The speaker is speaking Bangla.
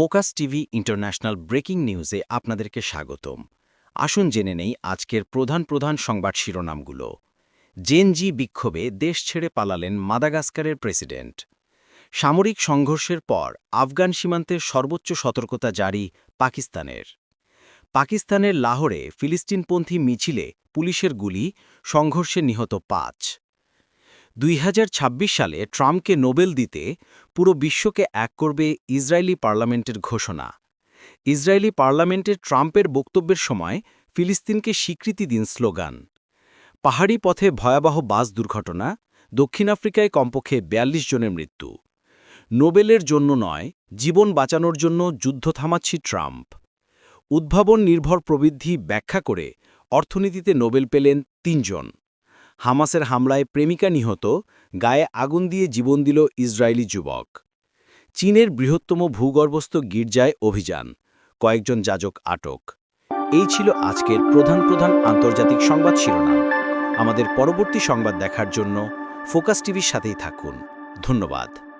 ফোকাস টিভি ইন্টারন্যাশনাল ব্রেকিং নিউজে আপনাদেরকে স্বাগতম। আসুন জেনে নেই আজকের প্রধান সংবাদ শিরোনামগুলো। জেনজি বিক্ষোভে দেশ ছেড়ে পালালেন মাদাগাস্কারের প্রেসিডেন্ট। সামরিক সংঘর্ষের পর আফগান সীমান্তে সর্বোচ্চ সতর্কতা জারি পাকিস্তানের। পাকিস্তানের লাহোরে ফিলিস্তিনপন্থী মিছিলে পুলিশের গুলি, সংঘর্ষে নিহত ৫। ২০২৬ সালে ট্রাম্পকে নোবেল দিতে পুরো বিশ্বকে এক করবে ইসরায়েলি পার্লামেন্টের ঘোষণা। ইসরায়েলি পার্লামেন্টের ট্রাম্পের বক্তব্যের সময় ফিলিস্তিনকে স্বীকৃতি দিন স্লোগান। পাহাড়ি পথে ভয়াবহ বাস দুর্ঘটনা, দক্ষিণ আফ্রিকায় কমপক্ষে ৪২ জনের মৃত্যু। নোবেলের জন্য নয়, জীবন বাঁচানোর জন্য যুদ্ধ থামাচ্ছি ট্রাম্প। উদ্ভাবন নির্ভর প্রবৃদ্ধি ব্যাখ্যা করে অর্থনীতিতে নোবেল পেলেন ৩ জন। হামাসের হামলায় প্রেমিকা নিহত, গায়ে আগুন দিয়ে জীবন দিল ইসরায়েলি যুবক। চীনের বৃহত্তম ভূগর্ভস্থ গির্জায় অভিযান, কয়েকজন যাজক আটক। এই ছিল আজকের প্রধান আন্তর্জাতিক সংবাদ শিরোনাম। আমাদের পরবর্তী সংবাদ দেখার জন্য ফোকাস টিভির সাথেই থাকুন। ধন্যবাদ।